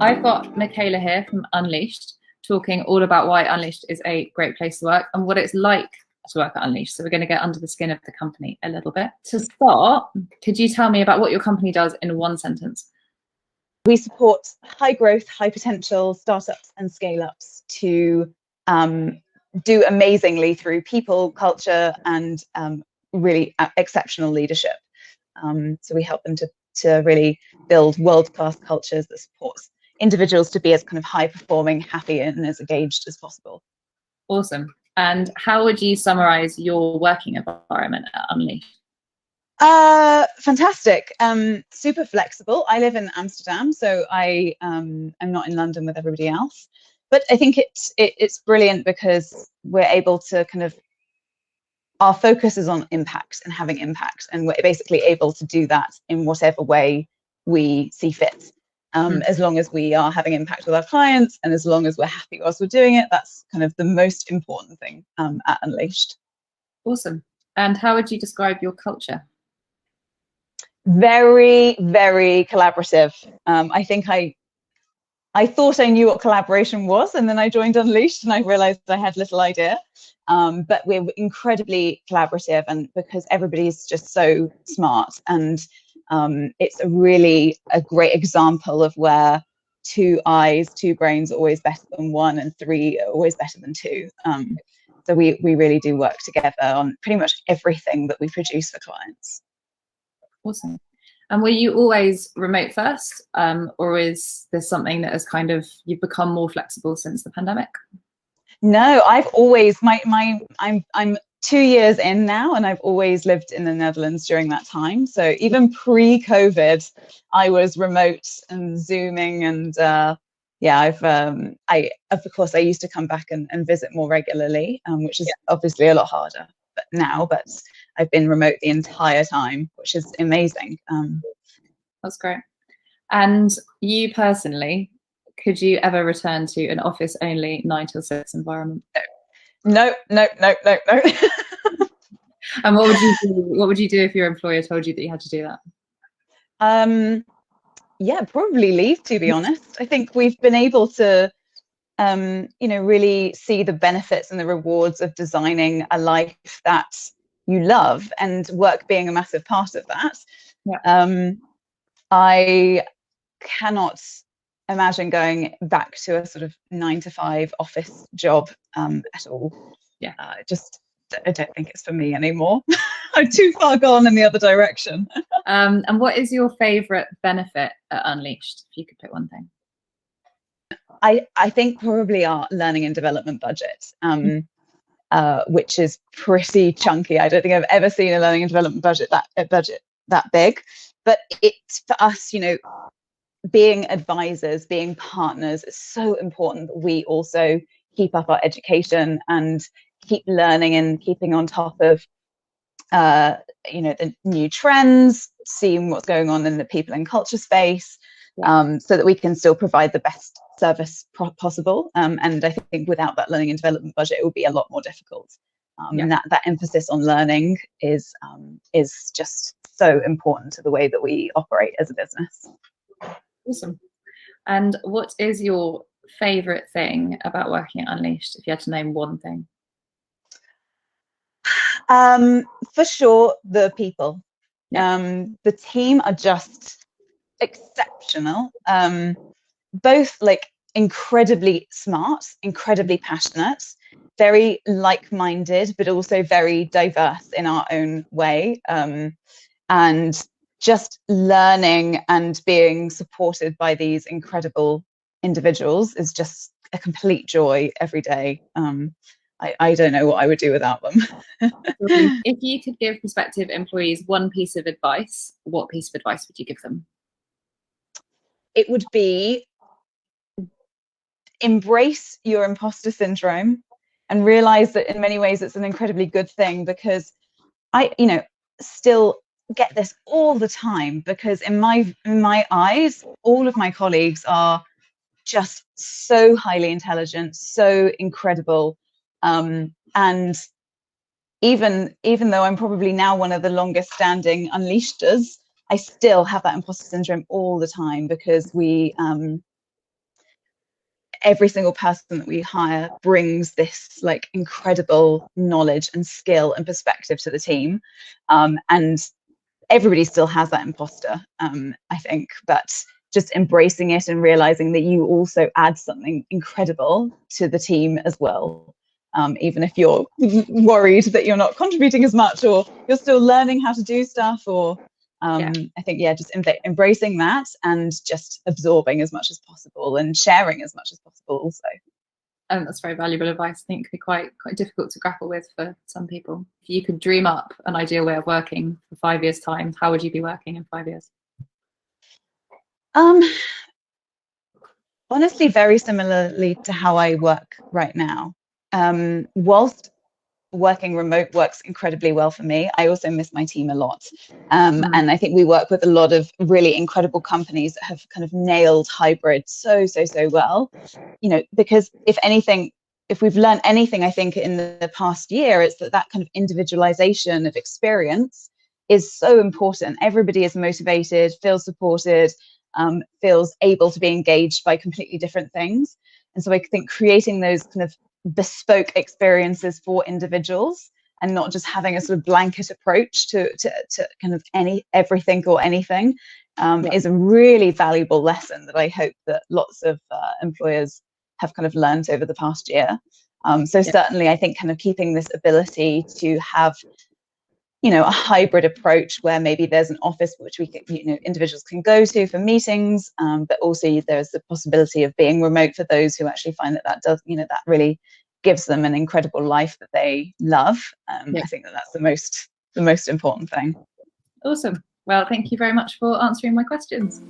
I've got Michaela here from Unleashed talking all about why Unleashed is a great place to work and what it's like to work at Unleashed. So we're going to get under the skin of the company a little bit. To start, could you tell me about what your company does in one sentence? We support high growth, high potential startups and scale ups to do amazingly through people, culture, and really exceptional leadership. So we help them to really build world-class cultures that supports individuals to be as kind of high performing, happy, and as engaged as possible. Awesome. And how would you summarize your working environment at Unleashed? Fantastic. Super flexible. I live in Amsterdam, so I am not in London with everybody else. But I think it's brilliant because we're able to kind of, our focus is on impact and having impact, and we're basically able to do that in whatever way we see fit. As long as we are having impact with our clients and as long as we're happy whilst we're doing it, that's kind of the most important thing at Unleashed. Awesome. And how would you describe your culture? Very, very collaborative. I think I thought I knew what collaboration was, and then I joined Unleashed and I realized I had little idea. But we're incredibly collaborative, and because everybody's just so smart, and it's a great example of where two eyes, two brains are always better than one, and three are always better than two. So we really do work together on pretty much everything that we produce for clients. Awesome. And were you always remote first, or is there something that has kind of, you've become more flexible since the pandemic? No, I've always, I'm 2 years in now, and I've always lived in the Netherlands during that time. So even pre-COVID, I was remote and Zooming, and yeah, of course I used to come back and visit more regularly, which is obviously a lot harder but I've been remote the entire time, which is amazing. That's great. And you personally, could you ever return to an office only 9 till 6 environment? No. And what would you do? What would you do if your employer told you that you had to do that? Yeah, probably leave, to be honest. I think we've been able to really see the benefits and the rewards of designing a life that you love, and work being a massive part of that. Yeah. I cannot imagine going back to a sort of 9 to 5 office job at all. Yeah. I don't think it's for me anymore. I'm too far gone in the other direction. And what is your favorite benefit at Unleashed, if you could pick one thing? I think probably our learning and development budget, which is pretty chunky. I don't think I've ever seen a learning and development budget that big. But it's, for us, being advisors, being partners, it's so important that we also keep up our education and keep learning and keeping on top of the new trends, seeing what's going on in the people and culture space, so that we can still provide the best service possible. And I think without that learning and development budget, it would be a lot more difficult. And that emphasis on learning is just so important to the way that we operate as a business. Awesome. And what is your favorite thing about working at Unleashed, if you had to name one thing? For sure, the people. The team are just exceptional. Both like incredibly smart, incredibly passionate, very like-minded, but also very diverse in our own way. And just learning and being supported by these incredible individuals is just a complete joy every day. I don't know what I would do without them. If you could give prospective employees one piece of advice, what piece of advice would you give them? It would be embrace your imposter syndrome and realize that in many ways it's an incredibly good thing, because I still get this all the time, because in my eyes, all of my colleagues are just so highly intelligent, so incredible, and even though I'm probably now one of the longest standing Unleashters, I still have that imposter syndrome all the time, because we every single person that we hire brings this like incredible knowledge and skill and perspective to the team, and everybody still has that imposter, I think, but just embracing it and realizing that you also add something incredible to the team as well. Even if you're worried that you're not contributing as much, or you're still learning how to do stuff, or I think, yeah, just embracing that and just absorbing as much as possible and sharing as much as possible also. And that's very valuable advice. I think it could be quite difficult to grapple with for some people. If you could dream up an ideal way of working for 5 years' time, how would you be working in 5 years? Honestly, very similarly to how I work right now. Whilst working remote works incredibly well for me, I also miss my team a lot. And I think we work with a lot of really incredible companies that have kind of nailed hybrid so well. You know, because if anything, if we've learned anything, I think in the past year, it's that kind of individualization of experience is so important. Everybody is motivated, feels supported, feels able to be engaged by completely different things. And so I think creating those kind of bespoke experiences for individuals, and not just having a sort of blanket approach to kind of everything or anything, is a really valuable lesson that I hope that lots of employers have kind of learned over the past year. So certainly I think kind of keeping this ability to have, you know, a hybrid approach where maybe there's an office which we can, you know, individuals can go to for meetings, but also there's the possibility of being remote for those who actually find that does, you know, that really gives them an incredible life that they love. I think that's the most important thing. Awesome. Well, thank you very much for answering my questions.